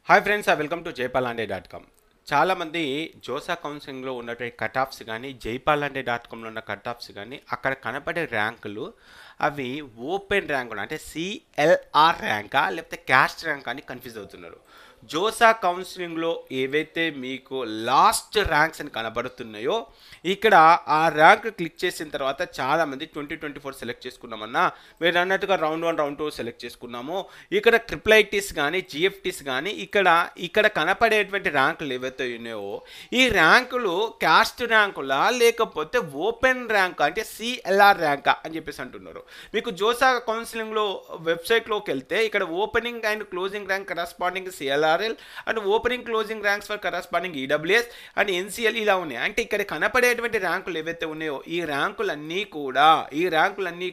Hi friends, welcome to jaypalanడే.com. చాలామంది JoSAA కౌన్సిలింగ్లో ఉన్నటువంటి కట్ ఆఫ్స్ కానీ jaypalanడే.comలో ఉన్న కట్ ఆఫ్స్ కానీ అక్కడ కనపడే ర్యాంకులు అవి ఓపెన్ ర్యాంకులు అంటే సిఎల్ఆర్ ర్యాంకా లేకపోతే క్యాస్ట్ ర్యాంక్ అని కన్ఫ్యూజ్ అవుతున్నారు. జోసా కౌన్సిలింగ్లో ఏవైతే మీకు లాస్ట్ ర్యాంక్స్ అని కనబడుతున్నాయో ఇక్కడ ఆ ర్యాంక్ క్లిక్ చేసిన తర్వాత చాలామంది 2024 సెలెక్ట్ చేసుకున్నామన్నా మీరు అన్నట్టుగా రౌండ్ 1 రౌండ్ 2 సెలెక్ట్ చేసుకున్నాము. ఇక్కడ ట్రిపుల్ ఐటీస్ కానీ జిఎఫ్టీస్ కానీ ఇక్కడ కనపడేటువంటి ర్యాంకులు ఏవైతే ఉన్నాయో ఈ ర్యాంకులు క్యాస్ట్ ర్యాంకులా లేకపోతే ఓపెన్ ర్యాంక్ అంటే సిఎల్ఆర్ ర్యాంకా అని చెప్పేసి అంటున్నారు. మీకు జోసా కౌన్సిలింగ్లో వెబ్సైట్లోకి వెళ్తే ఇక్కడ opening and closing rank corresponding CLRL and opening closing ranks for corresponding EWS and NCL ఇలా ఉన్నాయి. అంటే ఇక్కడ కనపడేటువంటి ర్యాంకులు ఏవైతే ఉన్నాయో ఈ ర్యాంకులన్నీ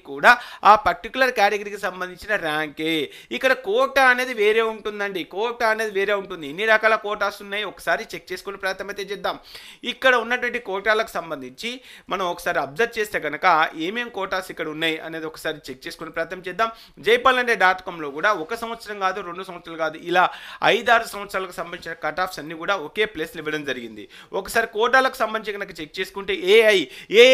కూడా ఆ పర్టికులర్ కేటగిరీకి సంబంధించిన ర్యాంకే. ఇక్కడ కోటా అనేది వేరే ఉంటుందండి. కోటా అనేది వేరే ఉంటుంది. ఎన్ని రకాల కోటాస్ ఉన్నాయి ఒకసారి చెక్ చేసుకునే ప్రయత్నం అయితే చేద్దాం. ఇక్కడ ఉన్నటువంటి కోటాలకు సంబంధించి మనం ఒకసారి అబ్జర్వ్ చేస్తే కనుక ఏమేం కోటాస్ ఇక్కడ ఉన్నాయి అనేది ఒకసారి చెక్ చేసుకునే ప్రయత్నం చేద్దాం. jaypalanడే.comలో కూడా 1 సంవత్సరం కాదు 2 సంవత్సరాలు కాదు ఇలా 5-6 సంవత్సరాలకు సంబంధించిన కట్ ఆఫ్స్ అన్ని కూడా ఒకే ప్లేస్లో ఇవ్వడం జరిగింది. ఒకసారి కోటాలకు సంబంధించి కనుక చెక్ చేసుకుంటే ఏఐ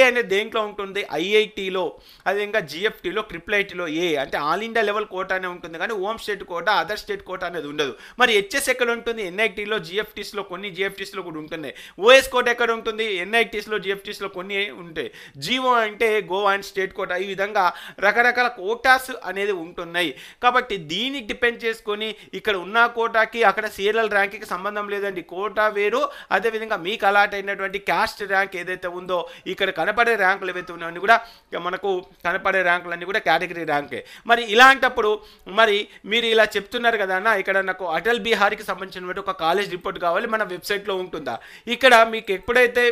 అనేది దేంట్లో ఉంటుంది, ఐఐటీలో అదే ఇంకా జిఎఫ్టీలో ట్రిపుల్ ఐటీలో ఏ అంటే ఆల్ ఇండియా లెవెల్ కోటా అనే ఉంటుంది కానీ home state quota other state quota అనేది ఉండదు. మరి హెచ్ఎస్ ఎక్కడ ఉంటుంది, ఎన్ఐటీలో జిఎఫ్టీస్లో కొన్ని జిఎఫ్టీస్లో కూడా ఉంటుంది. ఓఎస్ కోట ఎక్కడ ఉంటుంది, ఎన్ఐటీస్లో జిఎఫ్టీస్లో కొన్ని ఉంటాయి. జిఓ అంటే గోవా అండ్ స్టేట్ కోటా ఈ విధంగా రకరకాల కోటాస్ అనేది ఉంటున్నాయి. కాబట్టి దీన్ని డిపెండ్ చేసుకొని ఇక్కడ ఉన్న కోటాకి అక్కడ సీరియల్ ర్యాంక్కి సంబంధం లేదండి. కోటా వేరు, అదేవిధంగా మీకు అలాట్ అయినటువంటి క్యాస్ట్ ర్యాంక్ ఏదైతే ఉందో ఇక్కడ కనపడే ర్యాంకులు ఏవైతే ఉన్నాయని కూడా మనకు కనపడే ర్యాంకులన్నీ కూడా కేటగిరీ ర్యాంకే. మరి ఇలాంటప్పుడు మరి మీరు ఇలా చెప్తున్నారు కదా అన్న ఇక్కడ నాకు అటల్ బిహారీకి సంబంధించినటువంటి ఒక కాలేజ్ రిపోర్ట్ కావాలి మన వెబ్సైట్లో ఉంటుందా? ఇక్కడ మీకు ఎప్పుడైతే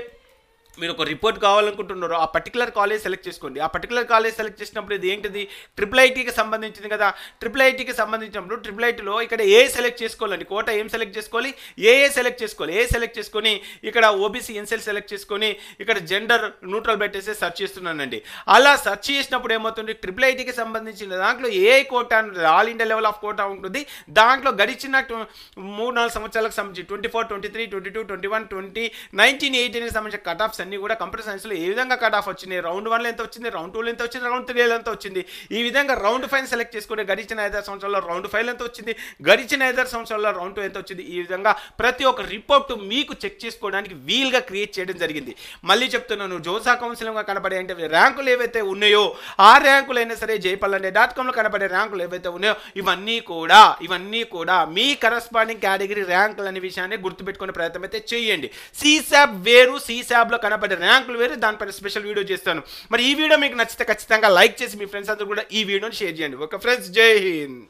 మీరు ఒక రిపోర్ట్ కావాలనుకుంటున్నారో ఆ పర్టికులర్ కాలేజ్ సెలెక్ట్ చేసుకోండి. ఆ పర్టికులర్ కాలేజ్ సెలెక్ట్ చేసినప్పుడు ఇది ఏంటిది ట్రిపుల్ ఐటీకి సంబంధించింది కదా. ట్రిపుల్ ఐటీకి సంబంధించినప్పుడు ట్రిపుల్ ఐటీలో ఇక్కడ ఏ సెలెక్ట్ చేసుకోవాలండి, కోట ఏం సెలెక్ట్ చేసుకోవాలి, ఏ సెలెక్ట్ చేసుకోవాలి. ఏ సెలెక్ట్ చేసుకొని ఇక్కడ ఓబీసీ ఎన్సెల్ సెలెక్ట్ చేసుకొని ఇక్కడ జెండర్ న్యూట్రల్ పెట్టేసి సెర్చ్ చేస్తున్నానండి. అలా సెర్చ్ చేసినప్పుడు ఏమవుతుంది ట్రిపుల్ ఐటీకి సంబంధించిన దాంట్లో ఏ quota all India level of quota ఉంటుంది. దాంట్లో గడిచిన 3-4 సంవత్సరాలకు సంబంధించి 24, 23, 22, 21, 20, 19, 18కి సంబంధించిన కట్ ఆఫ్స్ అన్ని కూడా కంప్యూటర్ సైన్స్లో ఏ విధంగా కట్ ఆఫ్ వచ్చినాయి, రౌండ్ 1లో ఎంత వచ్చింది, రౌండ్ 2లో ఎంత వచ్చింది, రౌండ్ 3లో ఎంత వచ్చింది, ఈ విధంగా రౌండ్ 5 సెలెక్ట్ చేసుకుని గడిచిన 5 సంవత్సరాల్లో రౌండ్ 5 ఎంత వచ్చింది, గడిచిన 5 సంవత్సరాల్లో రౌండ్ 2 ఎంత వచ్చింది, ఈ విధంగా ప్రతి ఒక్క రిపోర్ట్ మీకు చెక్ చేసుకోవడానికి వీలుగా క్రియేట్ చేయడం జరిగింది. మళ్ళీ చెప్తున్నాను, జోసా కౌన్సిలింగ్గా కనబడే అంటే ర్యాంకులు ఏవైతే ఉన్నాయో ఆ ర్యాంకులైనా సరే jaypalanడే.comలో కనబడే ర్యాంకులు ఏవైతే ఉన్నాయో ఇవన్నీ కూడా మీ కరస్పాండింగ్ కేటగిరీ ర్యాంకులు అనే విషయాన్ని గుర్తుపెట్టుకునే ప్రయత్నం అయితే చేయండి. సిసాబ్ వేరు, సిసాబ్లో కనబడే ర్యాంకులు వేరు, దానిపైన స్పెషల్ వీడియో చేస్తాను. మరి ఈ వీడియో మీకు నచ్చితే ఖచ్చితంగా లైక్ చేసి మీ ఫ్రెండ్స్ అందరూ కూడా ఈ వీడియోని షేర్ చేయండి. ఓకే ఫ్రెండ్స్, జై హింద్.